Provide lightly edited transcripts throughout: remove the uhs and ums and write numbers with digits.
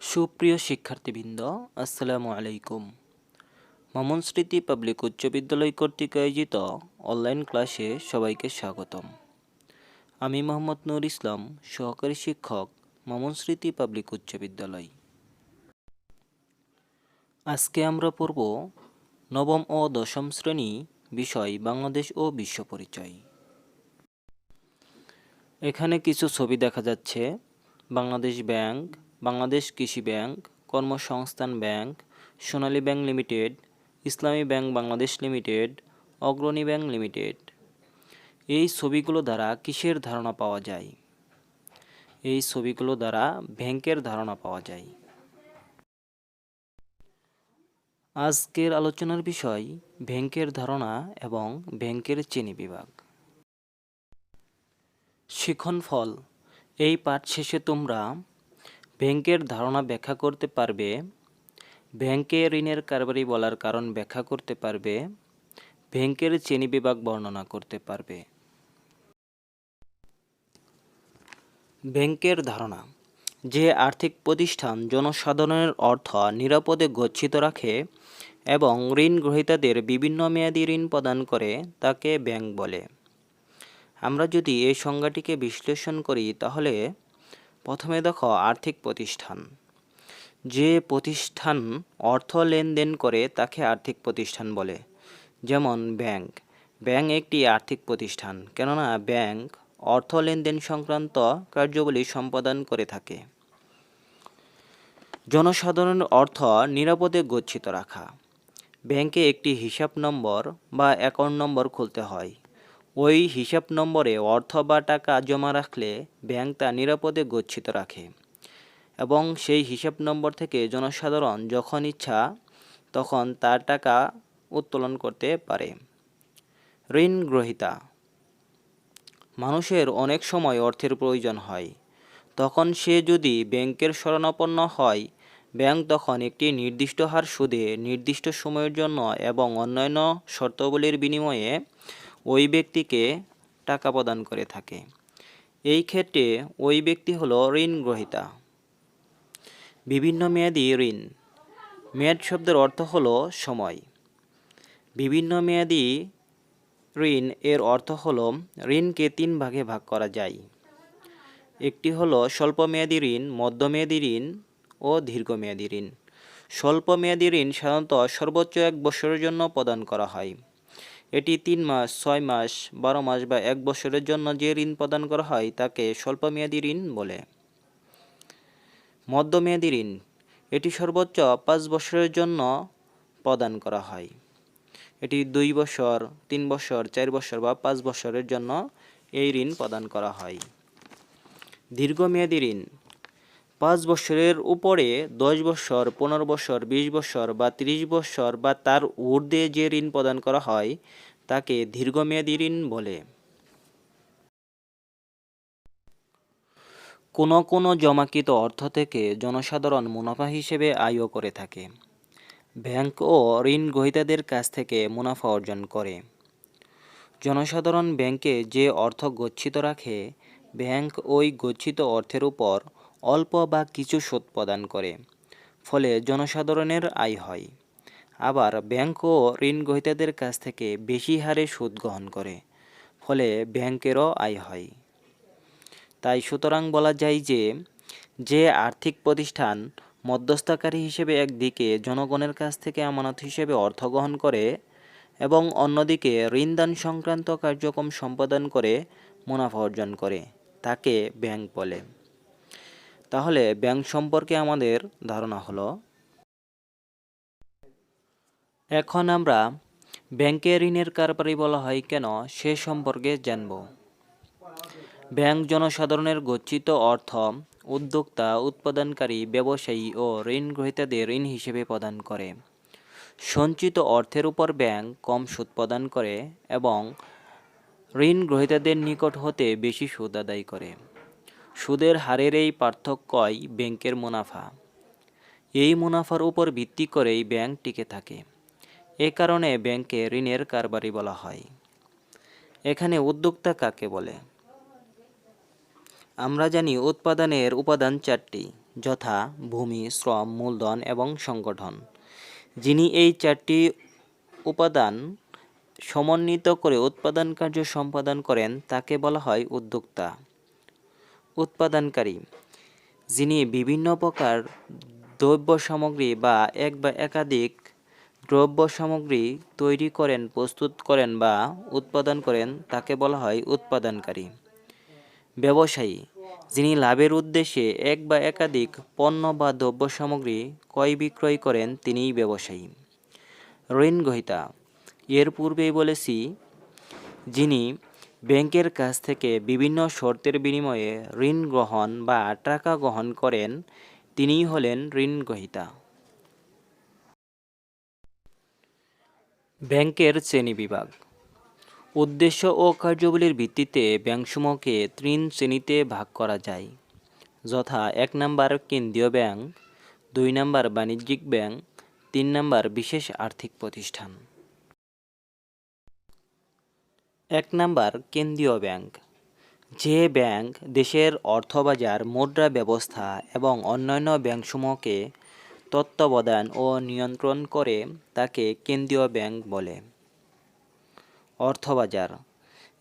সুপ্রিয় শিক্ষার্থীবৃন্দ, আসসালামু আলাইকুম। মামুন স্মৃতি পাবলিক উচ্চ বিদ্যালয় কর্তৃক আয়োজিত অনলাইন ক্লাসে সবাইকে স্বাগতম। আমি মোহাম্মদ নূর ইসলাম, সহকারী শিক্ষক, মামুন স্মৃতি পাবলিক উচ্চ বিদ্যালয়। আজকে আমরা পড়ব নবম ও দশম শ্রেণী, বিষয় বাংলাদেশ ও বিশ্ব পরিচয়। এখানে কিছু ছবি দেখা যাচ্ছে। বাংলাদেশ ব্যাংক, বাংলাদেশ কৃষি ব্যাংক, কর্মসংস্থান ব্যাংক, সোনালী bank limited, Islami bank Bangladesh limited, Agrani bank limited. এই ছবিগুলো দ্বারা কিসের ধারণা পাওয়া যায়? এই ছবিগুলো দ্বারা ব্যাংকের ধারণা পাওয়া যায়। আজকের আলোচনার বিষয় ব্যাংকের ধারণা এবং ব্যাংকের শ্রেণীবিভাগ। শিক্ষণফল: এই পাঠ শেষে তোমরা ব্যাংকের ধারণা ব্যাখ্যা করতে পারবে, ব্যাংকে ঋণের কারবারি বলার কারণ ব্যাখ্যা করতে পারবে, ব্যাংকের শ্রেণীবিভাগ বর্ণনা করতে পারবে। ব্যাংকের ধারণা: যে আর্থিক প্রতিষ্ঠান জনসাধারণের অর্থ নিরাপদে গচ্ছিত রাখে এবং ঋণ গ্রহীতাদের বিভিন্ন মেয়াদী ঋণ প্রদান করে তাকে ব্যাংক বলে। আমরা যদি এই সংজ্ঞাটিকে বিশ্লেষণ করি তাহলে প্রথমে দেখো আর্থিক প্রতিষ্ঠান। যে প্রতিষ্ঠান অর্থ লেনদেন করে তাকে আর্থিক প্রতিষ্ঠান বলে। যেমন ব্যাংক। ব্যাংক একটি আর্থিক প্রতিষ্ঠান, কেননা ব্যাংক অর্থ লেনদেন সংক্রান্ত কার্যাবলী সম্পাদন করে থাকে। জনসাধারণের অর্থ নিরাপদে গচ্ছিত রাখা। ব্যাংকে একটি হিসাব নম্বর বা অ্যাকাউন্ট নম্বর খুলতে হয়। ওই হিসাব নম্বরে অর্থ বা টাকা জমা রাখলে ব্যাংক তা নিরাপদে গচ্ছিত রাখে এবং সেই হিসাব নম্বর থেকে জনসাধারণ যখন ইচ্ছা তখন তার টাকা উত্তোলন করতে পারে। ঋণ গ্রহীতা: মানুষের অনেক সময় অর্থের প্রয়োজন হয়, তখন সে যদি ব্যাংকের শরণাপন্ন হয়, ব্যাংক তখন একটি নির্দিষ্ট হার সুদে নির্দিষ্ট সময়ের জন্য এবং অন্যান্য শর্তাবলীর বিনিময়ে ওই ব্যক্তিকে টাকা প্রদান করে থাকে। এই ক্ষেত্রে ওই ব্যক্তি হলো ঋণ গ্রহীতা। বিভিন্ন মেয়াদী ঋণ। মেয়াদ শব্দের অর্থ হলো সময়। বিভিন্ন মেয়াদী ঋণ এর অর্থ হলো ঋণকে তিন ভাগে ভাগ করা যায়। একটি হলো স্বল্পমেয়াদী ঋণ, মধ্যমেয়াদী ঋণ ও দীর্ঘমেয়াদী ঋণ। স্বল্পমেয়াদী ঋণ সাধারণত সর্বোচ্চ 1 বছরের জন্য প্রদান করা হয়। এটি 3 মাস, 6 মাস, 12 মাস বা 1 বছরের জন্য যে ঋণ প্রদান করা হয় তাকে স্বল্পমেয়াদী ঋণ বলে। মধ্যমেয়াদী ঋণ: এটি সর্বোচ্চ 5 বছরের জন্য প্রদান করা হয়। এটি 2 বছর, 3 বছর, 4 বছর বা 5 বছরের জন্য এই ঋণ প্রদান করা হয়। দীর্ঘমেয়াদী ঋণ: 5 বছরের উপরে 10 বছর, 15 বছর, 20 বছর বা 30 বছর বা তার ঊর্ধ্বে যে ঋণ প্রদান করা হয় তাকে দীর্ঘমেয়াদী ঋণ বলে। কোনো জমাকৃত অর্থ থেকে জনসাধারণ মুনাফা হিসেবে আয়ও করে থাকে। ব্যাংকও ঋণ গ্রহীতাদের কাছ থেকে মুনাফা অর্জন করে। জনসাধারণ ব্যাংকে যে অর্থ গচ্ছিত রাখে, ব্যাংক ওই গচ্ছিত অর্থের উপর অল্প বা কিছু সুদ প্রদান করে, ফলে জনসাধারণের আয় হয়। আবার ব্যাংকও ঋণ গ্রহীতাদের কাছ থেকে বেশি হারে সুদ গ্রহণ করে, ফলে ব্যাংকেরও আয় হয়। তাই সুতরাং বলা যায় যে আর্থিক প্রতিষ্ঠান মধ্যস্থতাকারী হিসেবে একদিকে জনগণের কাছ থেকে আমানত হিসেবে অর্থ গ্রহণ করে এবং অন্যদিকে ঋণদান সংক্রান্ত কার্যক্রম সম্পাদন করে মুনাফা অর্জন করে, তাকে ব্যাংক বলে। তাহলে ব্যাংক সম্পর্কে আমাদের ধারণা হলো। এখন আমরা ব্যাংকে ঋণের কারবারি বলা হয় কেন সে সম্পর্কে জানব। ব্যাংক জনসাধারণের গচ্ছিত অর্থ উদ্যোক্তা, উৎপাদনকারী, ব্যবসায়ী ও ঋণ গ্রহীতাদের ঋণ হিসেবে প্রদান করে। সঞ্চিত অর্থের উপর ব্যাংক কম সুদ প্রদান করে এবং ঋণ গ্রহীতাদের নিকট হতে বেশি সুদ আদায় করে। সুদের হারের এই পার্থক্যই ব্যাংকের মুনাফা। এই মুনাফার উপর ভিত্তি করেই ব্যাংক টিকে থাকে। এ কারণে ব্যাংকে ঋণের কারবারি বলা হয়। এখানে উদ্যোক্তা কাকে বলে? আমরা জানি উৎপাদনের উপাদান 4টি, যথা ভূমি, শ্রম, মূলধন এবং সংগঠন। যিনি এই 4টি উপাদান সমন্বিত করে উৎপাদন কার্য সম্পাদন করেন তাকে বলা হয় উদ্যোক্তা। উৎপাদনকারী, যিনি বিভিন্ন প্রকার দ্রব্য সামগ্রী বা এক বা একাধিক দ্রব্য সামগ্রী তৈরি করেন, প্রস্তুত করেন বা উৎপাদন করেন তাকে বলা হয় উৎপাদনকারী। ব্যবসায়ী, যিনি লাভের উদ্দেশ্যে এক বা একাধিক পণ্য বা দ্রব্য সামগ্রী ক্রয় বিক্রয় করেন তিনিই ব্যবসায়ী। ঋণ গ্রহীতা, এর পূর্বেই বলেছি, যিনি ব্যাংকের কাছ থেকে বিভিন্ন শর্তের বিনিময়ে ঋণ গ্রহণ বা টাকা গ্রহণ করেন তিনিই হলেন ঋণ গ্রহীতা। ব্যাংকের শ্রেণীবিভাগ। উদ্দেশ্য ও কার্যাবলীর ভিত্তিতে ব্যাংকসমূহকে 3 শ্রেণীতে ভাগ করা যায়, যথা 1 নম্বর কেন্দ্রীয় ব্যাংক, 2 নম্বর বাণিজ্যিক ব্যাংক, 3 নম্বর বিশেষ আর্থিক প্রতিষ্ঠান। 1 নম্বর কেন্দ্রীয় ব্যাংক। যে ব্যাংক দেশের অর্থবাজার, মুদ্রা ব্যবস্থা এবং অন্যান্য ব্যাংকসমূহকে তত্ত্বাবধান ও নিয়ন্ত্রণ করে তাকে কেন্দ্রীয় ব্যাংক বলে। অর্থবাজার,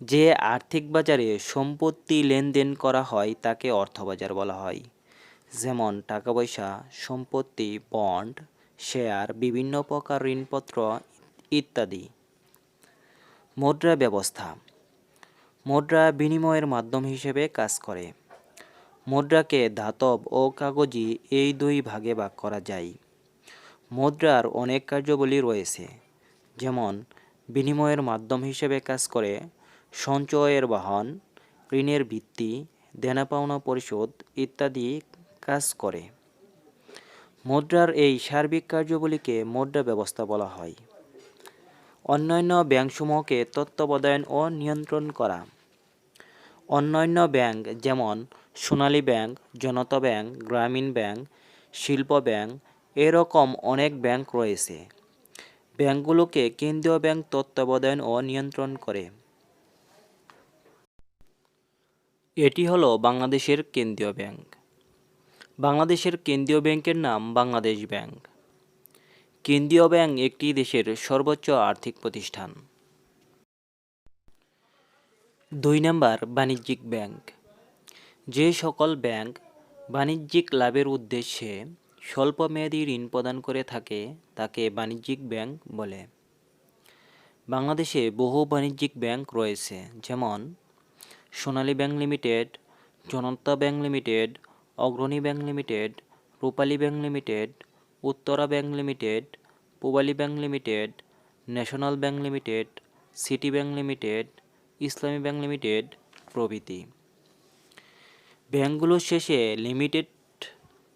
যে আর্থিক বাজারে সম্পত্তি লেনদেন করা হয় তাকে অর্থবাজার বলা হয়, যেমন টাকা পয়সা, সম্পত্তি, বন্ড, শেয়ার, বিভিন্ন প্রকার ঋণপত্র ইত্যাদি। মুদ্রা ব্যবস্থা, মুদ্রা বিনিময়ের মাধ্যম হিসেবে কাজ করে। মুদ্রাকে ধাতব ও কাগজি এই 2 ভাগে ভাগ করা যায়। মুদ্রার অনেক কার্যাবলী রয়েছে, যেমন বিনিময়ের মাধ্যম হিসেবে কাজ করে, সঞ্চয়ের বাহন, ঋণের ভিত্তি, দেনা পাওনা পরিশোধ ইত্যাদি কাজ করে। মুদ্রার এই সার্বিক কার্যাবলীকে মুদ্রা ব্যবস্থা বলা হয়। অন্যান্য ব্যাংকসমূহকে তত্ত্বাবধান ও নিয়ন্ত্রণ করা। অন্যান্য ব্যাংক যেমন সোনালী ব্যাংক, জনতা ব্যাংক, গ্রামীণ ব্যাংক, শিল্প ব্যাংক এরকম অনেক ব্যাংক রয়েছে। ব্যাংকগুলোকে কেন্দ্রীয় ব্যাংক তত্ত্বাবধান ও নিয়ন্ত্রণ করে। এটি হলো বাংলাদেশের কেন্দ্রীয় ব্যাংক। বাংলাদেশের কেন্দ্রীয় ব্যাংকের নাম বাংলাদেশ ব্যাংক। কেন্দ্রীয় ব্যাংক একটি দেশের সর্বোচ্চ আর্থিক প্রতিষ্ঠান। 2 নম্বর বাণিজ্যিক ব্যাংক। যে সকল ব্যাংক বাণিজ্যিক লাভের উদ্দেশ্যে স্বল্পমেয়াদী ঋণ প্রদান করে থাকে তাকে বাণিজ্যিক ব্যাংক বলে। বাংলাদেশে বহু বাণিজ্যিক ব্যাংক রয়েছে, যেমন Sonali bank limited, Janata bank limited, Agrani bank limited, Rupali bank limited, Uttara bank limited, Pubali bank limited, national bank limited, city bank limited, Islami bank limited প্রভৃতি। ব্যাংকগুলোর শেষে লিমিটেড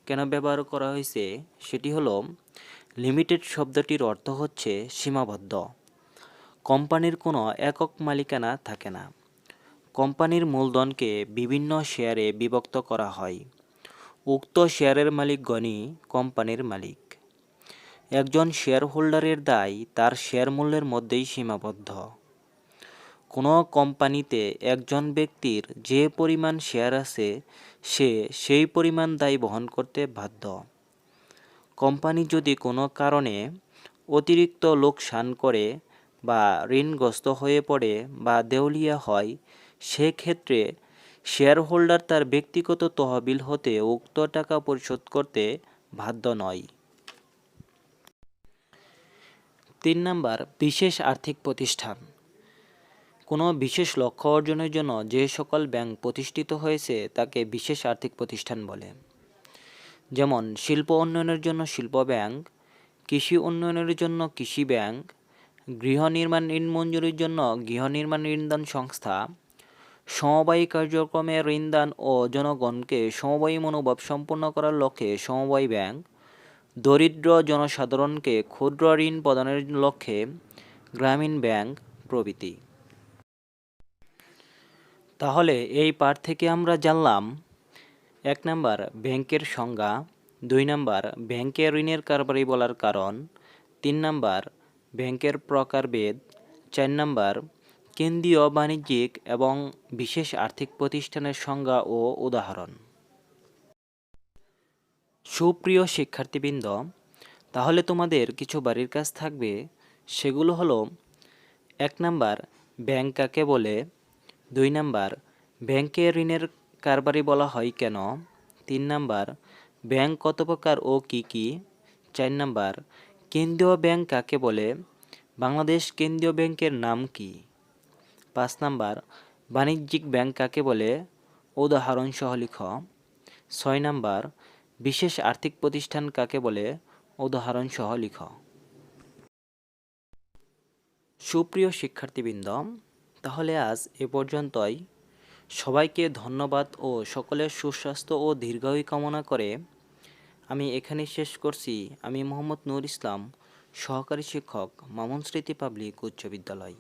কেন ব্যবহার করা হয়েছে সেটি হলো, লিমিটেড শব্দটির অর্থ হচ্ছে সীমাবদ্ধ। কোম্পানির কোনো একক মালিকানা থাকে না। কোম্পানির মূলধনকে বিভিন্ন শেয়ারে বিভক্ত করা হয়। উক্ত শেয়ারের মালিকগণই কোম্পানির মালিক। একজন শেয়ার হোল্ডারের দায় তার শেয়ার মূল্যের মধ্যেই সীমাবদ্ধ। কোনো কোম্পানিতে একজন ব্যক্তির যে পরিমাণ শেয়ার আছে সে সেই পরিমাণ দায় বহন করতে বাধ্য। কোম্পানি যদি কোনো কারণে অতিরিক্ত লোকসান করে বা ঋণগ্রস্ত হয়ে পড়ে বা দেউলিয়া হয়, সেক্ষেত্রে শেয়ার হোল্ডার তার ব্যক্তিগত তহবিল হতে উক্ত টাকা পরিশোধ করতে বাধ্য নয়। 3 নম্বর বিশেষ আর্থিক প্রতিষ্ঠান। কোনো বিশেষ লক্ষ্য অর্জনের জন্য যে সকল ব্যাংক প্রতিষ্ঠিত হয়েছে তাকে বিশেষ আর্থিক প্রতিষ্ঠান বলে। যেমন শিল্প উন্নয়নের জন্য শিল্প ব্যাংক, কৃষি উন্নয়নের জন্য কৃষি ব্যাংক, গৃহ নির্মাণ ঋণ মঞ্জুরির জন্য গৃহ নির্মাণ ঋণদান সংস্থা, সমবায়ী কার্যক্রমে ঋণদান ও জনগণকে সমবায়ী মনোভাব সম্পন্ন করার লক্ষ্যে সমবায় ব্যাংক, দরিদ্র জনসাধারণকে ক্ষুদ্র ঋণ প্রদানের লক্ষ্যে গ্রামীণ ব্যাংক প্রভৃতি। তাহলে এই পাঠ থেকে আমরা জানলাম 1 নম্বর ব্যাংকের সংজ্ঞা, 2 নম্বর ব্যাংকে ঋণের কারবারি বলার কারণ, 3 নম্বর ব্যাংকের প্রকারভেদ, 4 নম্বর কেন্দ্রীয় বাণিজ্যিক এবং বিশেষ আর্থিক প্রতিষ্ঠানের সংজ্ঞা ও উদাহরণ। সুপ্রিয় শিক্ষার্থীবৃন্দ, তাহলে তোমাদের কিছু বাড়ির কাজ থাকবে। সেগুলো হলো: 1 নাম্বার, ব্যাংক কাকে বলে? 2 নাম্বার, ব্যাংকে ঋণের কারবারি বলা হয় কেন? 3 নাম্বার, ব্যাংক কত প্রকার ও কি কি? 4 নাম্বার, কেন্দ্রীয় ব্যাংক কাকে বলে? বাংলাদেশ কেন্দ্রীয় ব্যাংকের নাম কি? 5 নাম্বার, বাণিজ্যিক ব্যাংক কাকে বলে? উদাহরণ সহ লিখ। 6 নাম্বার, বিশেষ আর্থিক প্রতিষ্ঠান কাকে বলে? উদাহরণ সহ লিখ। সুপ্রিয় শিক্ষার্থীবৃন্দ, তাহলে আজ এ পর্যন্তই। সবাইকে ধন্যবাদ ও সকলের সুস্বাস্থ্য ও দীর্ঘায়ু কামনা করে আমি এখানেই শেষ করছি। আমি মোহাম্মদ নূর ইসলাম, সহকারী শিক্ষক, মামুন স্মৃতি পাবলিক উচ্চ বিদ্যালয়।